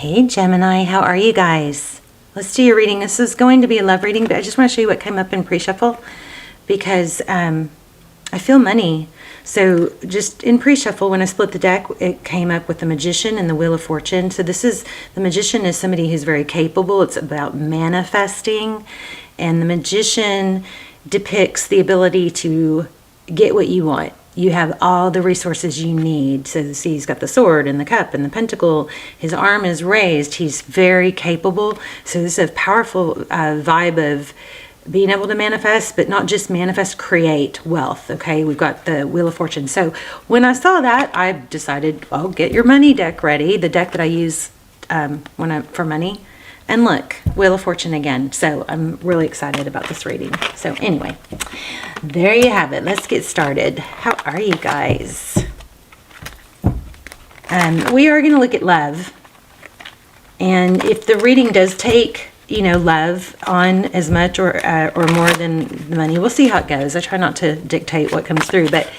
Hey Gemini, how are you guys? Let's do your reading. This is going to be a love reading, but I just want to show you what came up in pre-shuffle because I feel money. So just in pre-shuffle, when I split the deck, it came up with the Magician and the Wheel of Fortune. So the Magician is somebody who's very capable. It's about manifesting, and the Magician depicts the ability to get what you want. You have all the resources you need. So see, he's got the sword and the cup and the pentacle. His arm is raised. He's very capable. So this is a powerful vibe of being able to manifest, but not just manifest, create wealth. Okay, we've got the Wheel of Fortune. So when I saw that, I decided, oh, get your money deck ready. The deck that I use for money. And look, Wheel of Fortune again. So I'm really excited about this reading. So anyway, there you have it. Let's get started. How are you guys? We are going to look at love. And if the reading does take, love on as much or more than the money, we'll see how it goes. I try not to dictate what comes through, but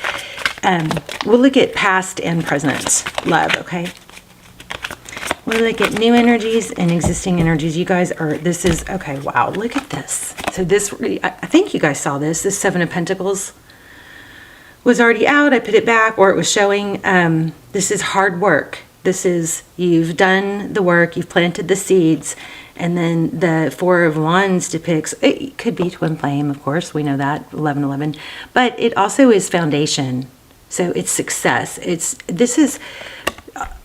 we'll look at past and present love, okay? We'll look at new energies and existing energies. You guys okay, wow, look at this. So this, I think you guys saw this. This Seven of Pentacles was already out. I put it back, or it was showing. This is hard work. This is, you've done the work, you've planted the seeds, and then the Four of Wands depicts, it could be twin flame, of course, we know that, 1111, but it also is foundation. So it's success.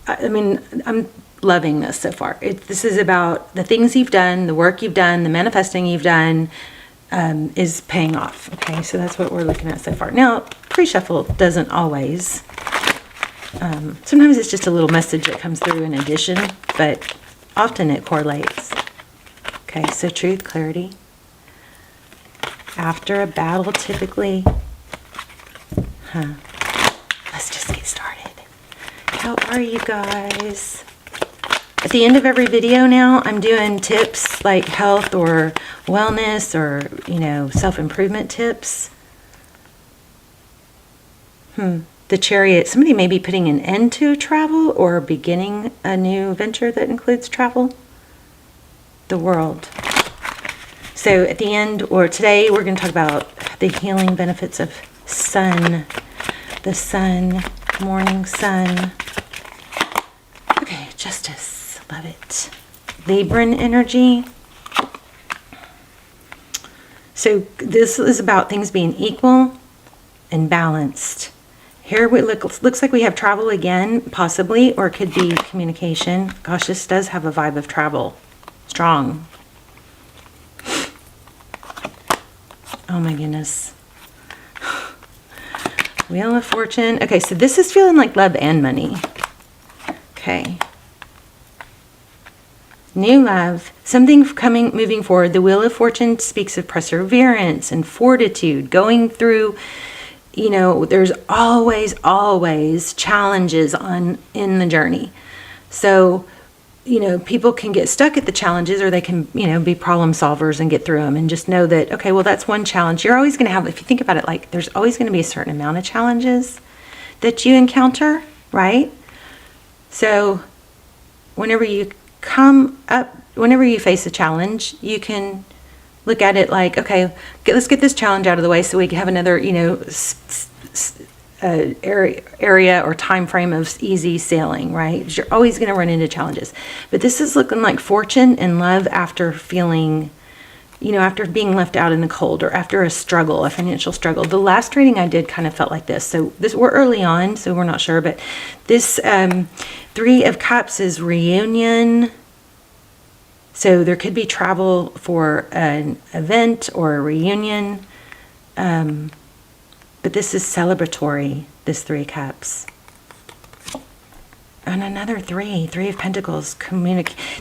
I'm loving this so far. This is about the things you've done, the work you've done, the manifesting you've done is paying off. Okay, so that's what we're looking at so far. Now, pre-shuffle doesn't always. Sometimes it's just a little message that comes through in addition, but often it correlates. Okay, so truth, clarity. After a battle, typically. Let's just get started. How are you guys? At the end of every video now, I'm doing tips like health or wellness or, self-improvement tips. The Chariot. Somebody may be putting an end to travel or beginning a new venture that includes travel. The World. So at the end, or today, we're going to talk about the healing benefits of sun. The sun, morning sun. Okay, Justice. Love it. Libran energy. So this is about things being equal and balanced. Here it looks like we have travel again, possibly, or it could be communication. Gosh, this does have a vibe of travel. Strong. Oh my goodness. Wheel of Fortune. Okay, so this is feeling like love and money. Okay. New love, something moving forward. The Wheel of Fortune speaks of perseverance and fortitude, going through, there's always challenges in the journey. So, people can get stuck at the challenges, or they can, be problem solvers and get through them, and just know that, okay, well, that's one challenge. You're always going to have, if you think about it, like there's always going to be a certain amount of challenges that you encounter, right? So whenever you face a challenge, you can look at it like, okay, let's get this challenge out of the way so we can have another, area or time frame of easy sailing, right? You're always going to run into challenges. But this is looking like fortune and love after feeling, after being left out in the cold, or after a struggle, a financial struggle. The last reading I did kind of felt like this. So we're early on, so we're not sure, but this Three of Cups is reunion. So there could be travel for an event or a reunion. But this is celebratory, this Three of Cups. And another Three of Pentacles.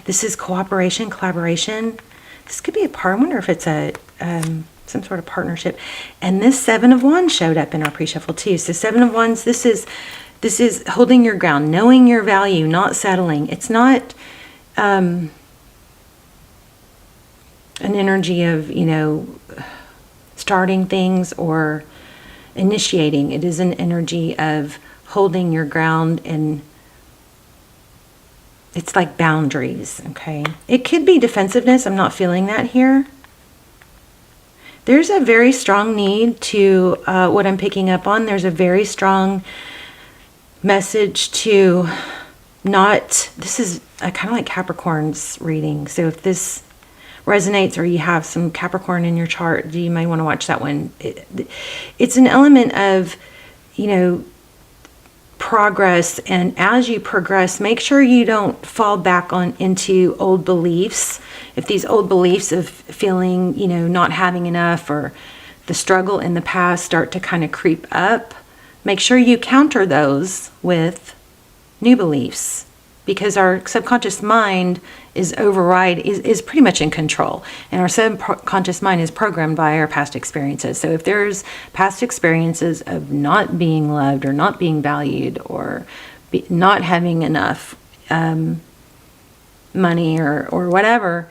This is cooperation, collaboration. This could be I wonder if it's some sort of partnership. And this Seven of Wands showed up in our pre-shuffle too. So Seven of Wands, this is holding your ground, knowing your value, not settling. It's not an energy of, starting things or initiating. It is an energy of holding your ground and it's like boundaries, okay? It could be defensiveness. I'm not feeling that here. There's a very strong need to, what I'm picking up on, there's a very strong message to not, this is kind of like Capricorn's reading. So if this resonates or you have some Capricorn in your chart, you may want to watch that one. It's an element of, you know, progress, and as you progress, make sure you don't fall back on into old beliefs. If these old beliefs of feeling, you know, not having enough or the struggle in the past start to kind of creep up, make sure you counter those with new beliefs, because our subconscious mind is pretty much in control, and our subconscious mind is programmed by our past experiences. So if there's past experiences of not being loved or not being valued or not having enough money or whatever,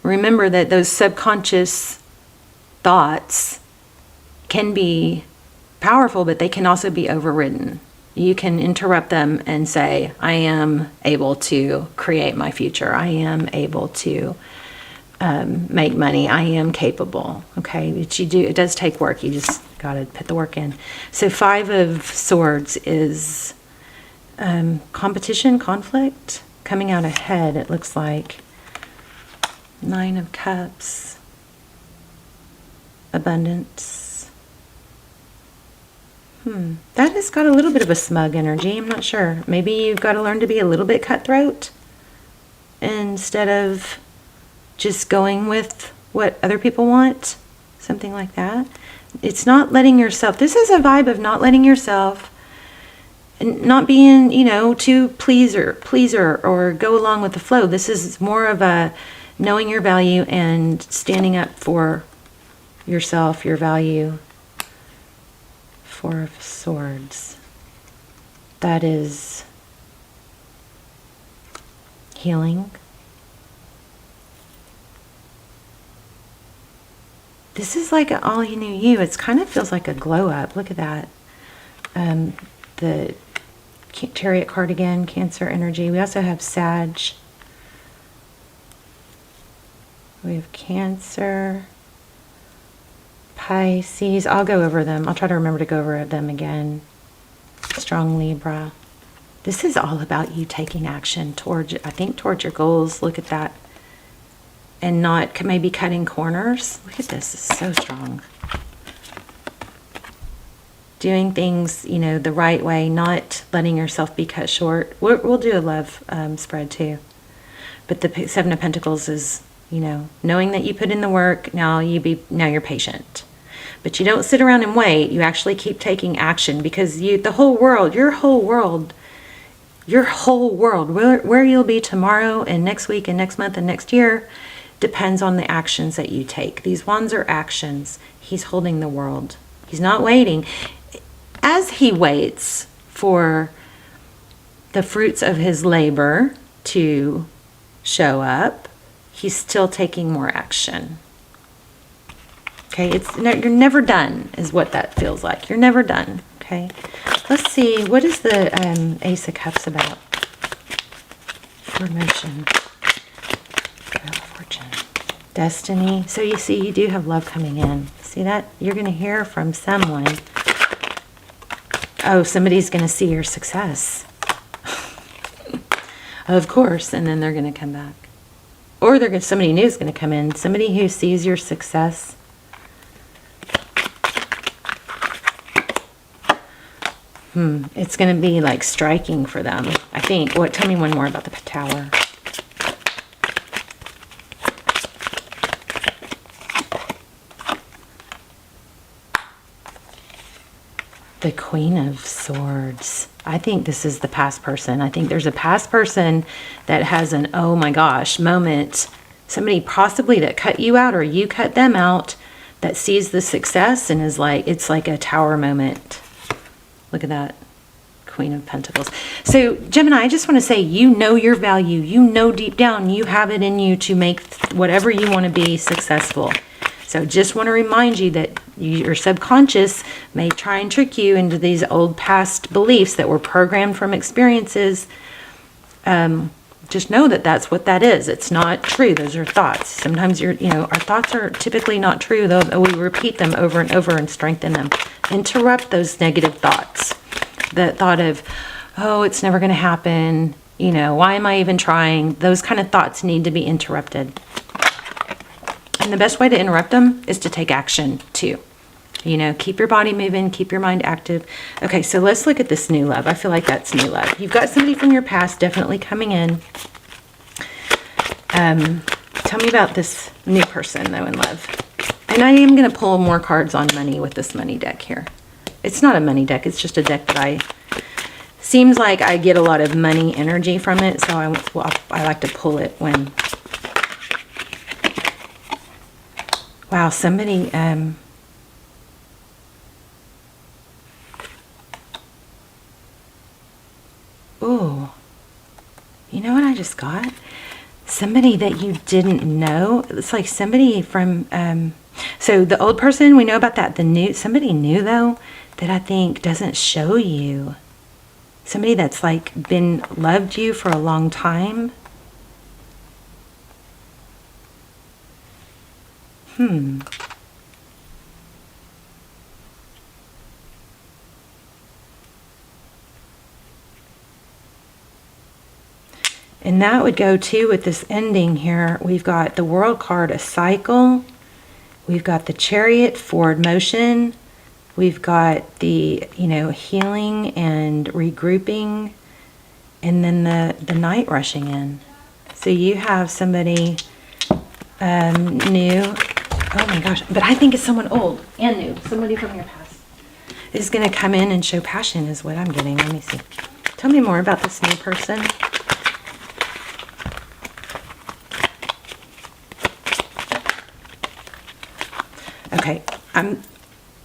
remember that those subconscious thoughts can be powerful, but they can also be overridden. You can interrupt them and say, I am able to create my future. I am able to make money. I am capable. Okay, but it does take work. You just got to put the work in. So 5 of Swords is competition, conflict, coming out ahead, it looks like. 9 of Cups, abundance. That has got a little bit of a smug energy. I'm not sure. Maybe you've got to learn to be a little bit cutthroat instead of just going with what other people want. Something like that. It's not letting yourself, this is a vibe of not letting yourself and not being, you know, too pleaser or go along with the flow. This is more of a knowing your value and standing up for yourself, your value. 4 of Swords. That is healing. This is like all you knew you. It kind of feels like a glow up. Look at that. The Chariot card again, Cancer energy. We also have Sag. We have Cancer. Pisces, I'll go over them. I'll try to remember to go over them again. Strong Libra. This is all about you taking action towards your goals. Look at that. And not maybe cutting corners. Look at this. It's so strong. Doing things, you know, the right way, not letting yourself be cut short. We'll do a love spread too. But the 7 of Pentacles is, you know, knowing that you put in the work, now you're patient. But you don't sit around and wait. You actually keep taking action, because your whole world, where you'll be tomorrow and next week and next month and next year depends on the actions that you take. These wands are actions. He's holding the world. He's not waiting. As he waits for the fruits of his labor to show up, he's still taking more action. Okay, you're never done, is what that feels like. You're never done. Okay, let's see. What is the Ace of Cups about? Promotion, Wheel of Fortune, Destiny. So you see, you do have love coming in. See that? You're going to hear from someone. Oh, somebody's going to see your success. Of course, and then they're going to come back. Or somebody new is going to come in. Somebody who sees your success. It's going to be like striking for them, I think. Tell me one more about the Tower. The Queen of Swords. I think this is the past person. I think there's a past person that has an oh my gosh moment. Somebody possibly that cut you out or you cut them out, that sees the success and is like, it's like a Tower moment. Look at that. Queen of Pentacles. So Gemini, I just want to say, you know your value. You know deep down you have it in you to make whatever you want to be successful. So just want to remind you that your subconscious may try and trick you into these old past beliefs that were programmed from experiences. just know that that's what that is. It's not true. Those are thoughts. Sometimes our thoughts are typically not true, though we repeat them over and over and strengthen them. Interrupt those negative thoughts. The thought of, oh, it's never going to happen. Why am I even trying? Those kind of thoughts need to be interrupted. And the best way to interrupt them is to take action too. Keep your body moving, keep your mind active. Okay, so let's look at this new love. I feel like that's new love. You've got somebody from your past definitely coming in. Tell me about this new person, though, in love. And I am going to pull more cards on money with this money deck here. It's not a money deck. It's just a deck that seems like I get a lot of money energy from it. So I like to pull it when... Wow, somebody... Oh, you know what I just got? Somebody that you didn't know. It's like somebody from, so the old person, we know about that. Somebody new though, that I think doesn't show you. Somebody that's like loved you for a long time. And that would go too with this ending here. We've got the World card, a cycle. We've got the Chariot, forward motion. We've got the, healing and regrouping. And then the night rushing in. So you have somebody new. Oh my gosh. But I think it's someone old and new. Somebody from your past is going to come in and show passion is what I'm getting. Let me see. Tell me more about this new person. Okay,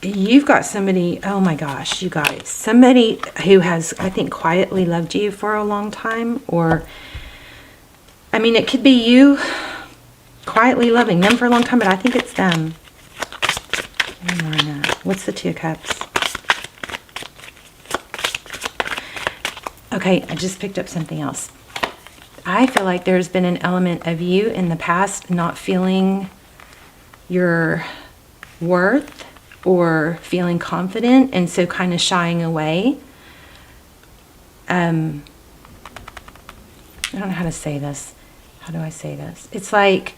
you've got somebody, oh my gosh, you guys, somebody who has, I think, quietly loved you for a long time, or, it could be you quietly loving them for a long time, but I think it's them. What's the Two of Cups? Okay, I just picked up something else. I feel like there's been an element of you in the past not feeling your worth or feeling confident, and so kind of shying away. I don't know how to say this. How do I say this? It's like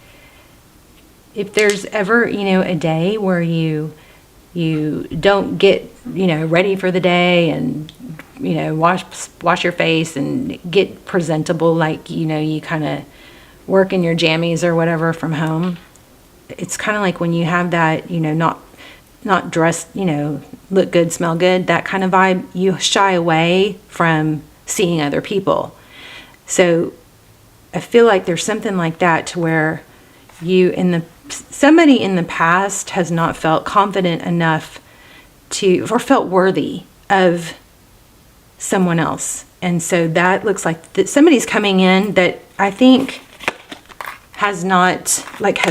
if there's ever, a day where you don't get, ready for the day and, wash your face and get presentable, like, you kind of work in your jammies or whatever from home. It's kind of like when you have that, not dressed, look good, smell good, that kind of vibe, you shy away from seeing other people. So I feel like there's something like that to where somebody in the past has not felt confident enough or felt worthy of someone else. And so that looks like that somebody's coming in that I think has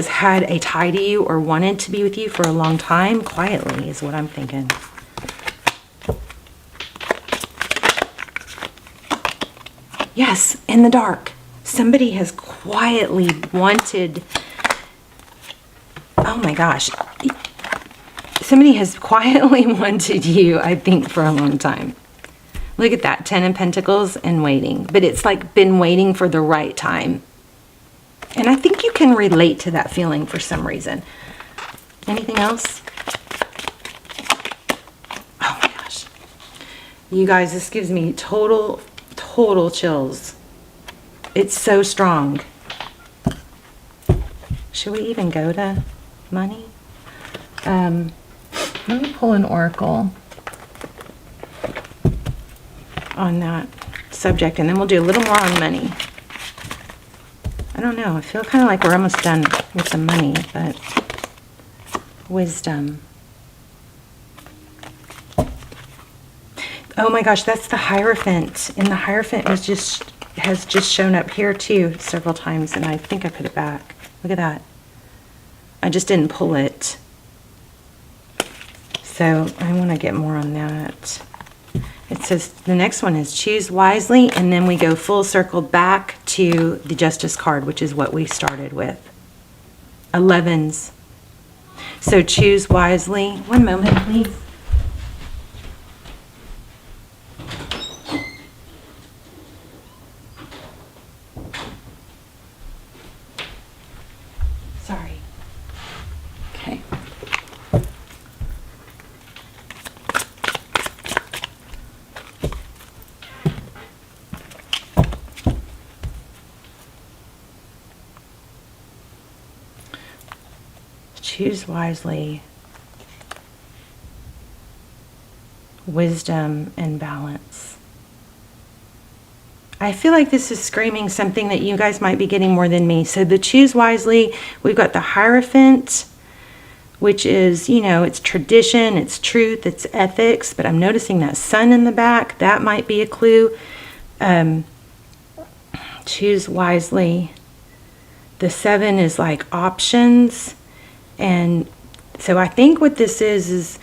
had a tie to you or wanted to be with you for a long time, quietly is what I'm thinking. Yes, in the dark. Somebody has quietly wanted, oh my gosh. Somebody has quietly wanted you, I think, for a long time. Look at that, 10 of Pentacles and waiting. But it's like been waiting for the right time. And I think you can relate to that feeling for some reason. Anything else? Oh my gosh. You guys, this gives me total chills. It's so strong. Should we even go to money? Let me pull an oracle on that subject, and then we'll do a little more on money. I don't know. I feel kind of like we're almost done with the money, but wisdom. Oh my gosh, that's the Hierophant. And the Hierophant has just shown up here too several times, and I think I put it back. Look at that. I just didn't pull it. So I want to get more on that. It says the next one is choose wisely, and then we go full circle back to the Justice card, which is what we started with. 11s. So choose wisely. One moment, please. Sorry. Okay. Choose wisely. Wisdom and balance. I feel like this is screaming something that you guys might be getting more than me. So the choose wisely, we've got the Hierophant, which is, you know, it's tradition, it's truth, it's ethics, but I'm noticing that sun in the back. That might be a clue. Choose wisely. The 7 is like options. And so I think what this is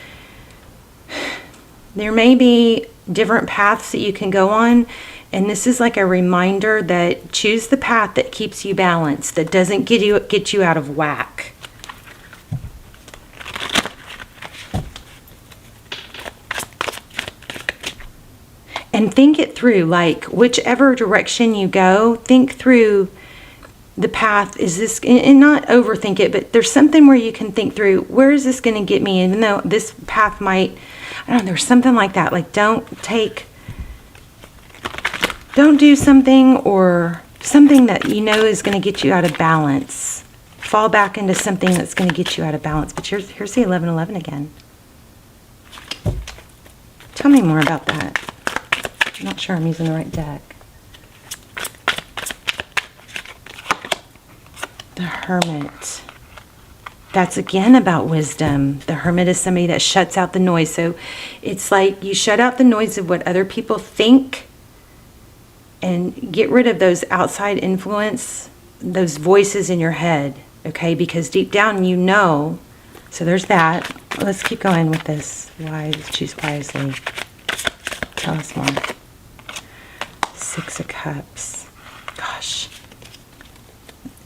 there may be different paths that you can go on. And this is like a reminder that choose the path that keeps you balanced, that doesn't get you out of whack. And think it through, like whichever direction you go, think through the path. Is this, and not overthink it, but there's something where you can think through, where is this going to get me? Even though this path might, I don't know, there's something like that. Like don't do something or something that you know is going to get you out of balance. Fall back into something that's going to get you out of balance. But here's the 1111 again. Tell me more about that. I'm not sure I'm using the right deck. The Hermit. That's again about wisdom. The Hermit is somebody that shuts out the noise. So it's like you shut out the noise of what other people think and get rid of those outside influence, those voices in your head, okay? Because deep down you know. So there's that. Let's keep going with this. Wise, choose wisely. Tell us more. 6 of Cups. Gosh.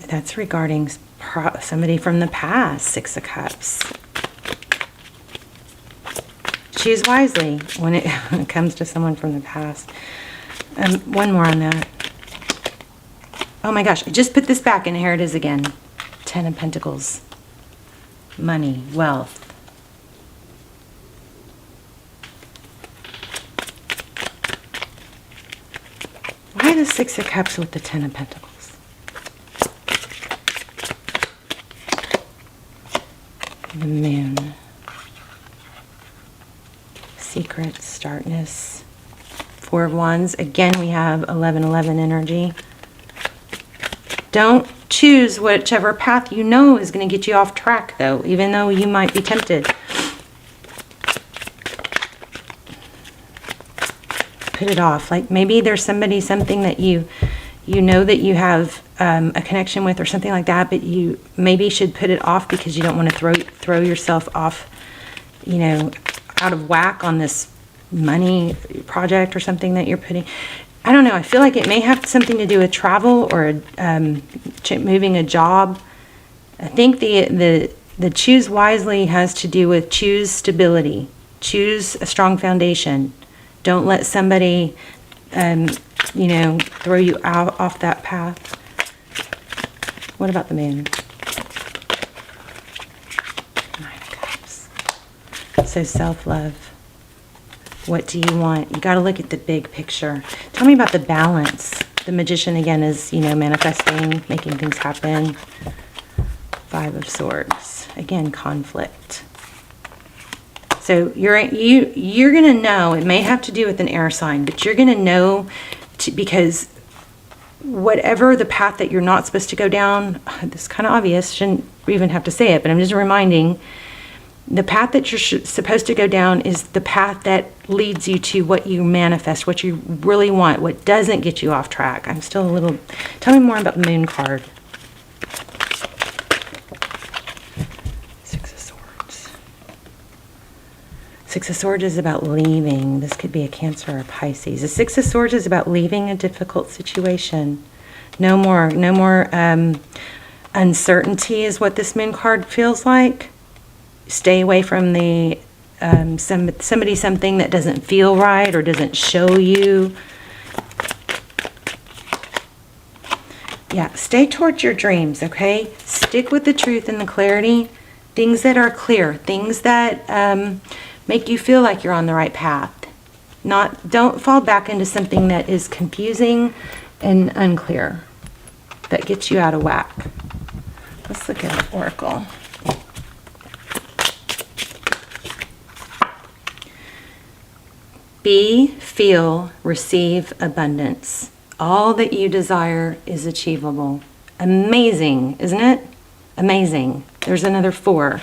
That's regarding somebody from the past. 6 of Cups. Choose wisely when it comes to someone from the past. One more on that. Oh my gosh, I just put this back and here it is again. 10 of Pentacles. Money, wealth. Why the 6 of Cups with the 10 of Pentacles? The Moon. Secrets, darkness. 4 of Wands. Again, we have 1111 energy. Don't choose whichever path you know is going to get you off track, though, even though you might be tempted. Put it off. Like maybe there's somebody, something that you know that you have a connection with or something like that, but you maybe should put it off because you don't want to throw yourself off, you know, out of whack on this money project or something that you're putting. I don't know. I feel like it may have something to do with travel or moving a job. I think the choose wisely has to do with choose stability, choose a strong foundation. Don't let somebody, you know, throw you out off that path. What about the Moon? 9 of Cups. So self-love. What do you want? You got to look at the big picture. Tell me about the balance. The Magician again is, you know, manifesting, making things happen. 5 of Swords. Again, conflict. So you're going to know, it may have to do with an air sign, but you're going to know because whatever the path that you're not supposed to go down, this is kind of obvious, shouldn't even have to say it, but I'm just reminding, the path that you're supposed to go down is the path that leads you to what you manifest, what you really want, what doesn't get you off track. I'm still a little, tell me more about the Moon card. 6 of Swords. So Six of Swords is about leaving. This could be a Cancer or a Pisces. The Six of Swords is about leaving a difficult situation. No more uncertainty is what this Moon card feels like. Stay away from the somebody, something that doesn't feel right or doesn't show you. Yeah, stay towards your dreams, okay? Stick with the truth and the clarity. Things that are clear, things that make you feel like you're on the right path. Don't fall back into something that is confusing and unclear, that gets you out of whack. Let's look at an oracle. Be, feel, receive abundance. All that you desire is achievable. Amazing, isn't it? Amazing. There's another 4.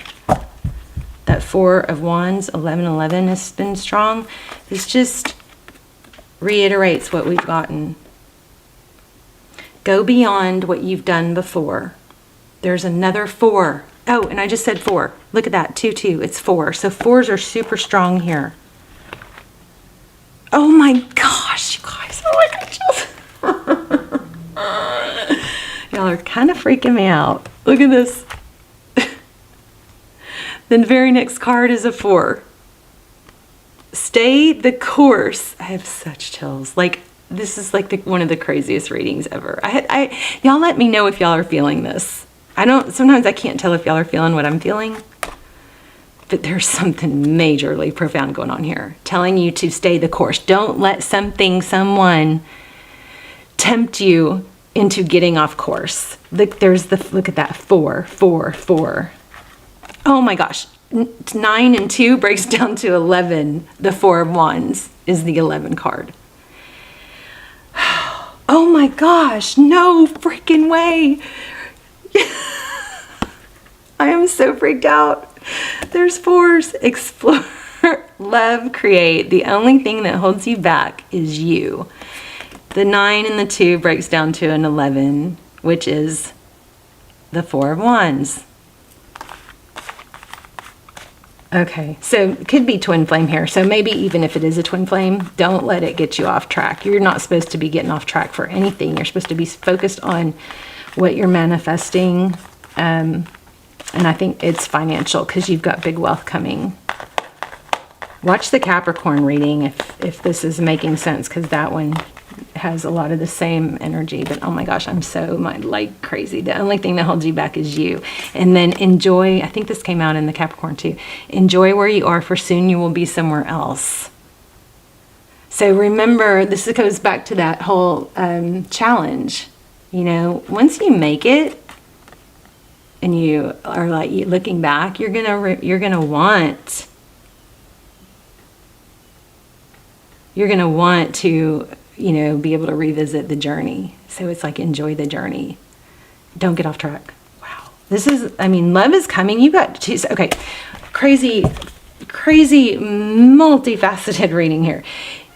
That 4 of Wands, 1111 has been strong. This just reiterates what we've gotten. Go beyond what you've done before. There's another 4. Oh, and I just said 4. Look at that, 2, 2. It's 4. So 4s are super strong here. Oh my gosh, you guys. Oh my gosh. Y'all are kind of freaking me out. Look at this. Then the very next card is a 4. Stay the course. I have such chills. Like, this is like one of the craziest readings ever. Y'all let me know if y'all are feeling this. Sometimes I can't tell if y'all are feeling what I'm feeling. But there's something majorly profound going on here. Telling you to stay the course. Don't let someone tempt you into getting off course. Look at that 4, 4, 4. Oh my gosh. 9 and 2 breaks down to 11. The 4 of Wands is the 11 card. Oh my gosh. No freaking way. I am so freaked out. There's 4s. Explore, love, create. The only thing that holds you back is you. The 9 and the 2 breaks down to an 11, which is the 4 of Wands. Okay, so it could be twin flame here. So maybe even if it is a twin flame, don't let it get you off track. You're not supposed to be getting off track for anything. You're supposed to be focused on what you're manifesting. And I think it's financial because you've got big wealth coming. Watch the Capricorn reading if this is making sense, because that one has a lot of the same energy. But oh my gosh, I'm so like crazy. The only thing that holds you back is you. And then enjoy. I think this came out in the Capricorn too. Enjoy where you are, for soon you will be somewhere else. So remember, this goes back to that whole challenge. You know, once you make it, and you are like looking back, you're gonna want to, you know, be able to revisit the journey. So it's like, enjoy the journey. Don't get off track. Wow. This is, I mean, love is coming. You got to, okay, crazy, multifaceted reading here.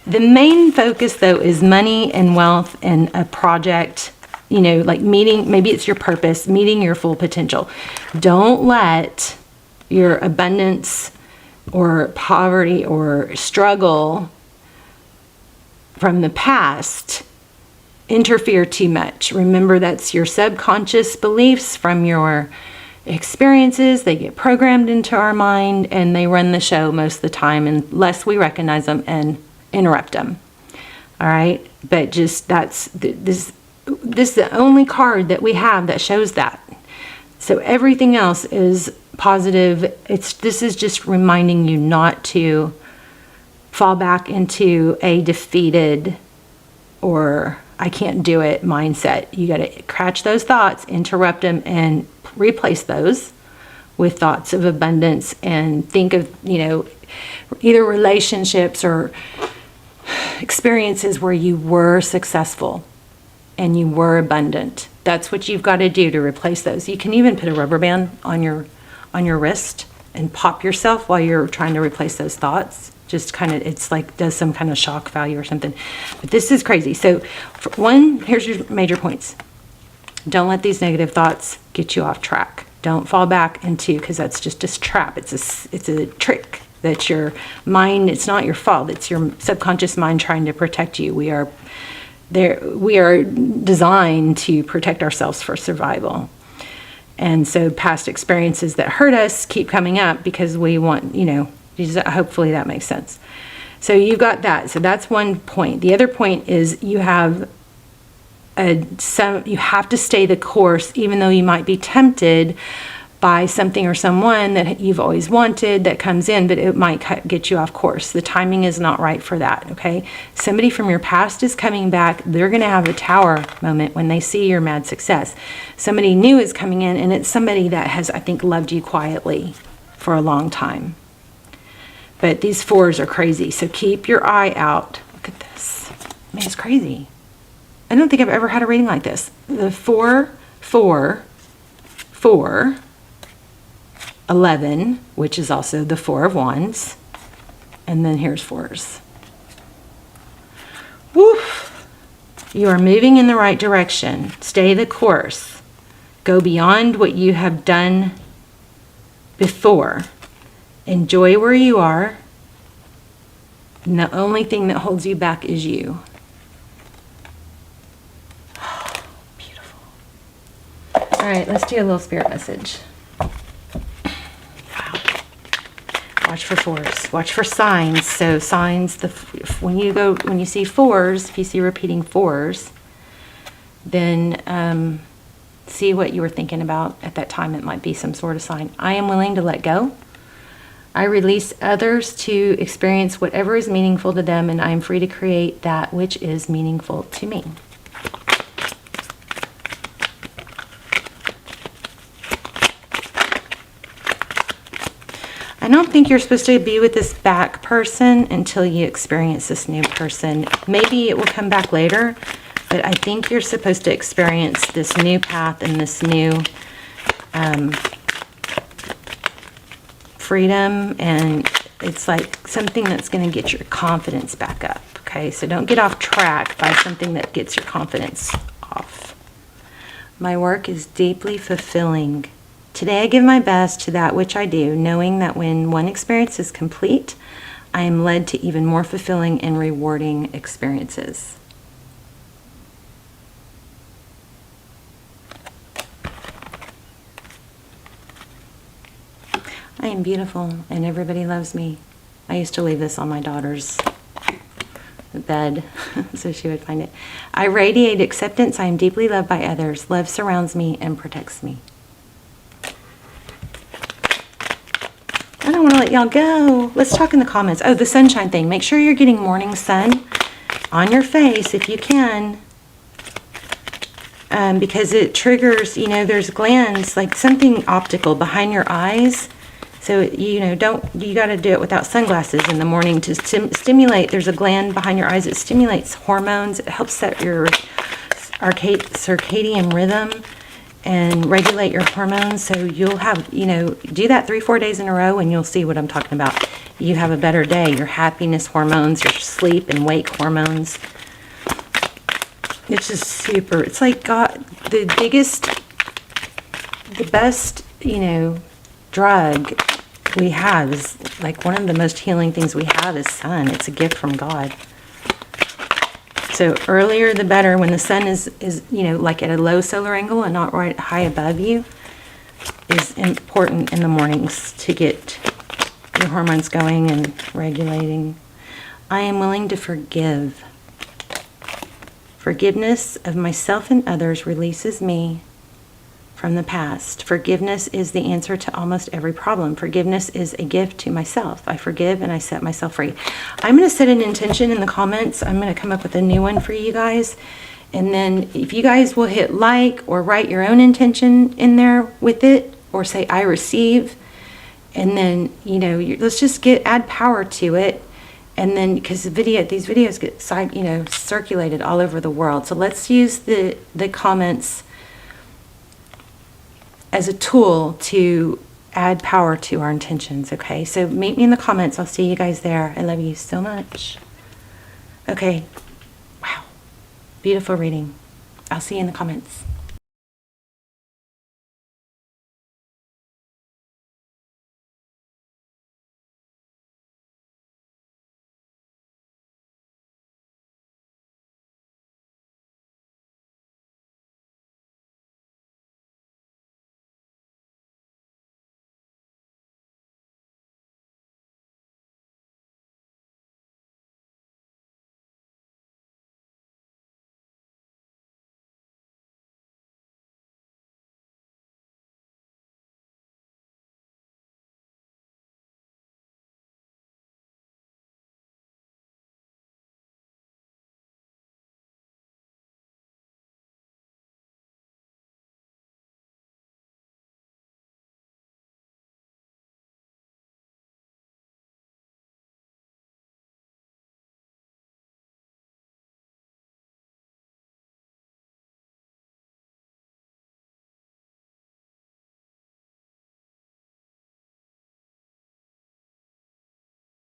The main focus though is money and wealth and a project. You know, like maybe it's your purpose, meeting your full potential. Don't let your abundance or poverty or struggle from the past interfere too much. Remember, that's your subconscious beliefs from your experiences. They get programmed into our mind and they run the show most of the time unless we recognize them and interrupt them. All right. But just this is the only card that we have that shows that. So everything else is positive. This is just reminding you not to fall back into a defeated or I can't do it mindset. You got to catch those thoughts, interrupt them, and replace those with thoughts of abundance, and think of, you know, either relationships or experiences where you were successful and you were abundant. That's what you've got to do to replace those. You can even put a rubber band on your wrist and pop yourself while you're trying to replace those thoughts. Just kind of, it's like does some kind of shock value or something. But this is crazy. So for one, here's your major points. Don't let these negative thoughts get you off track. Don't fall back into, because that's just a trap. It's a trick. That's your mind. It's not your fault. It's your subconscious mind trying to protect you. We are designed to protect ourselves for survival. And so past experiences that hurt us keep coming up because we want, hopefully that makes sense. So you've got that. So that's one point. The other point is you have to stay the course, even though you might be tempted by something or someone that you've always wanted that comes in, but it might get you off course. The timing is not right for that, okay? Somebody from your past is coming back. They're going to have a tower moment when they see your mad success. Somebody new is coming in, and it's somebody that has, I think, loved you quietly for a long time. But these 4s are crazy, so keep your eye out. Look at this. Man, it's crazy. I don't think I've ever had a reading like this. The 4, 4, 4, 11, which is also the 4 of Wands, and then here's 4s. Woof! You are moving in the right direction. Stay the course. Go beyond what you have done before. Enjoy where you are. And the only thing that holds you back is you. Beautiful. All right, let's do a little spirit message. Watch for 4s. Watch for signs. So signs, when you see 4s, if you see repeating 4s, then see what you were thinking about at that time. It might be some sort of sign. I am willing to let go. I release others to experience whatever is meaningful to them, and I am free to create that which is meaningful to me. I don't think you're supposed to be with this back person until you experience this new person. Maybe it will come back later, but I think you're supposed to experience this new path and this new freedom, and it's like something that's going to get your confidence back up. Okay, so don't get off track by something that gets your confidence off. My work is deeply fulfilling. Today I give my best to that which I do, knowing that when one experience is complete, I am led to even more fulfilling and rewarding experiences. I am beautiful and everybody loves me. I used to leave this on my daughter's bed so she would find it. I radiate acceptance. I am deeply loved by others. Love surrounds me and protects me. I don't want to let y'all go. Let's talk in the comments. Oh, the sunshine thing. Make sure you're getting morning sun on your face if you can. Because it triggers, there's glands, like something optical behind your eyes. So, you got to do it without sunglasses in the morning to stimulate. There's a gland behind your eyes. It stimulates hormones. It helps set your circadian rhythm and regulate your hormones. So you'll have, do that 3-4 days in a row and you'll see what I'm talking about. You have a better day. Your happiness hormones, your sleep and wake hormones. It's just super. It's like God, the best, drug we have is like one of the most healing things we have is sun. It's a gift from God. So earlier the better. When the sun is like at a low solar angle and not right high above you, is important in the mornings to get your hormones going and regulating. I am willing to forgive. Forgiveness of myself and others releases me from the past. Forgiveness is the answer to almost every problem. Forgiveness is a gift to myself. I forgive and I set myself free. I'm going to set an intention in the comments. I'm going to come up with a new one for you guys. And then if you guys will hit like or write your own intention in there with it, or say I receive, and then let's just add power to it. And then because these videos get circulated all over the world, so let's use the comments as a tool to add power to our intentions. Okay, so meet me in the comments. I'll see you guys there. I love you so much. Okay, wow, beautiful reading. I'll see you in the comments.